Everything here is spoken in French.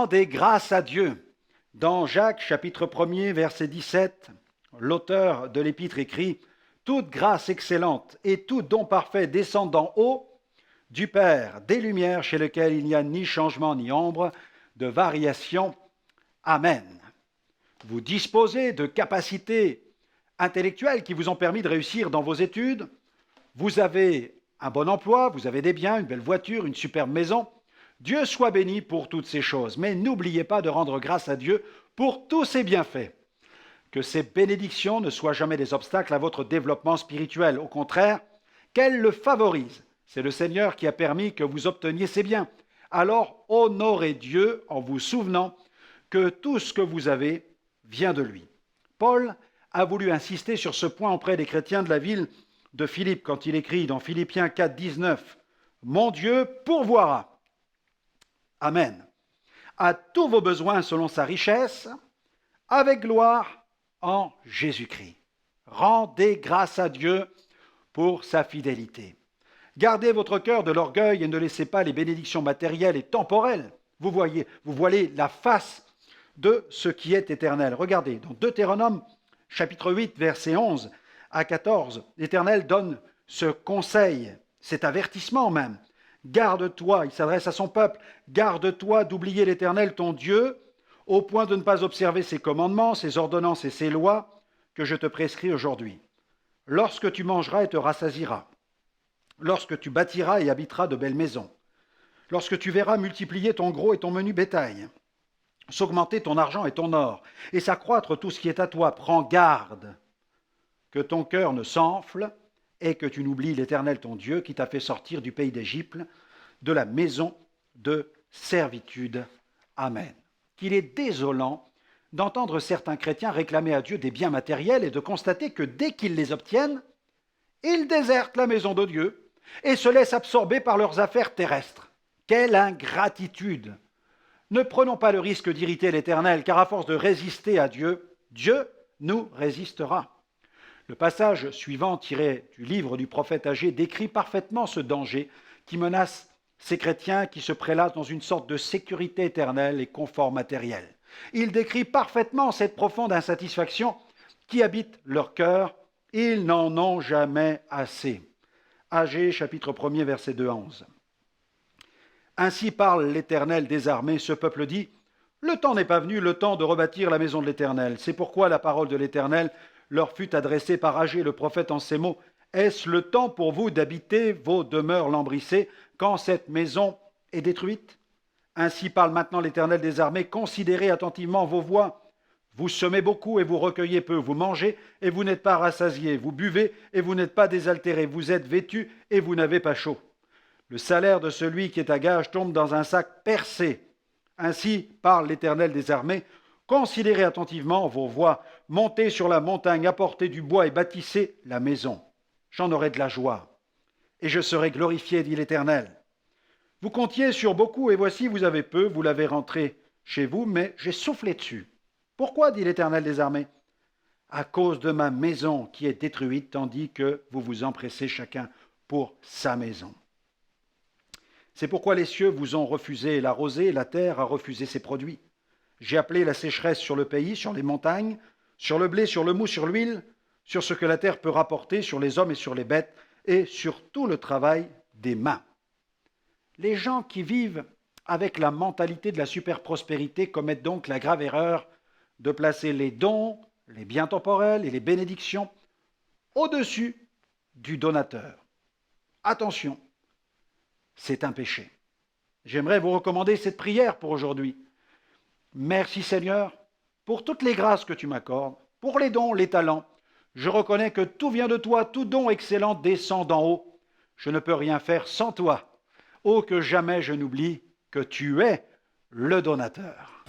Rendez grâce à Dieu. Dans Jacques, chapitre 1er, verset 17, l'auteur de l'épître écrit « Toute grâce excellente et tout don parfait descend d'en haut, du Père, des lumières, chez lequel il n'y a ni changement ni ombre de variation. Amen. » Vous disposez de capacités intellectuelles qui vous ont permis de réussir dans vos études. Vous avez un bon emploi, vous avez des biens, une belle voiture, une superbe maison. Dieu soit béni pour toutes ces choses. Mais n'oubliez pas de rendre grâce à Dieu pour tous ses bienfaits. Que ces bénédictions ne soient jamais des obstacles à votre développement spirituel. Au contraire, qu'elles le favorisent. C'est le Seigneur qui a permis que vous obteniez ces biens. Alors, honorez Dieu en vous souvenant que tout ce que vous avez vient de lui. Paul a voulu insister sur ce point auprès des chrétiens de la ville de Philippe quand il écrit dans Philippiens 4, 19 « Mon Dieu pourvoira. Amen. À tous vos besoins selon sa richesse, avec gloire en Jésus-Christ. » Rendez grâce à Dieu pour sa fidélité. Gardez votre cœur de l'orgueil et ne laissez pas les bénédictions matérielles et temporelles vous voiler la face de ce qui est éternel. Regardez, dans Deutéronome, chapitre 8, versets 11 à 14, l'Éternel donne ce conseil, cet avertissement même. Garde-toi, il s'adresse à son peuple, garde-toi d'oublier l'Éternel ton Dieu, au point de ne pas observer ses commandements, ses ordonnances et ses lois que je te prescris aujourd'hui. Lorsque tu mangeras et te rassasieras, lorsque tu bâtiras et habiteras de belles maisons, lorsque tu verras multiplier ton gros et ton menu bétail, s'augmenter ton argent et ton or, et s'accroître tout ce qui est à toi, prends garde que ton cœur ne s'enfle et que tu n'oublies l'Éternel ton Dieu qui t'a fait sortir du pays d'Égypte, de la maison de servitude. Amen. Qu'il est désolant d'entendre certains chrétiens réclamer à Dieu des biens matériels et de constater que dès qu'ils les obtiennent, ils désertent la maison de Dieu et se laissent absorber par leurs affaires terrestres. Quelle ingratitude! Ne prenons pas le risque d'irriter l'Éternel, car à force de résister à Dieu, Dieu nous résistera. Le passage suivant, tiré du livre du prophète Agé, décrit parfaitement ce danger qui menace ces chrétiens qui se prélassent dans une sorte de sécurité éternelle et confort matériel. Il décrit parfaitement cette profonde insatisfaction qui habite leur cœur. Ils n'en ont jamais assez. Agé, chapitre 1er, versets 2 à 11. Ainsi parle l'Éternel des armées, ce peuple dit « Le temps n'est pas venu, le temps de rebâtir la maison de l'Éternel. C'est pourquoi la parole de l'Éternel leur fut adressée par Agé le prophète en ces mots. Est-ce le temps pour vous d'habiter vos demeures lambrissées quand cette maison est détruite? Ainsi parle maintenant l'Éternel des armées, considérez attentivement vos voies. Vous semez beaucoup et vous recueillez peu, vous mangez et vous n'êtes pas rassasiés, vous buvez et vous n'êtes pas désaltérés, vous êtes vêtus et vous n'avez pas chaud. Le salaire de celui qui est à gage tombe dans un sac percé. Ainsi parle l'Éternel des armées, considérez attentivement vos voies, montez sur la montagne, apportez du bois et bâtissez la maison. J'en aurai de la joie, et je serai glorifié, dit l'Éternel. Vous comptiez sur beaucoup, et voici, vous avez peu, vous l'avez rentré chez vous, mais j'ai soufflé dessus. Pourquoi, dit l'Éternel des armées? À cause de ma maison qui est détruite, tandis que vous vous empressez chacun pour sa maison. C'est pourquoi les cieux vous ont refusé la rosée, et la terre a refusé ses produits. J'ai appelé la sécheresse sur le pays, sur les montagnes, sur le blé, sur le mou, sur l'huile, sur ce que la terre peut rapporter, sur les hommes et sur les bêtes, et sur tout le travail des mains. Les gens qui vivent avec la mentalité de la superprospérité commettent donc la grave erreur de placer les dons, les biens temporels et les bénédictions au-dessus du donateur. Attention, c'est un péché. J'aimerais vous recommander cette prière pour aujourd'hui. Merci Seigneur pour toutes les grâces que tu m'accordes, pour les dons, les talents. Je reconnais que tout vient de toi, tout don excellent descend d'en haut. Je ne peux rien faire sans toi. Oh, que jamais je n'oublie que tu es le donateur.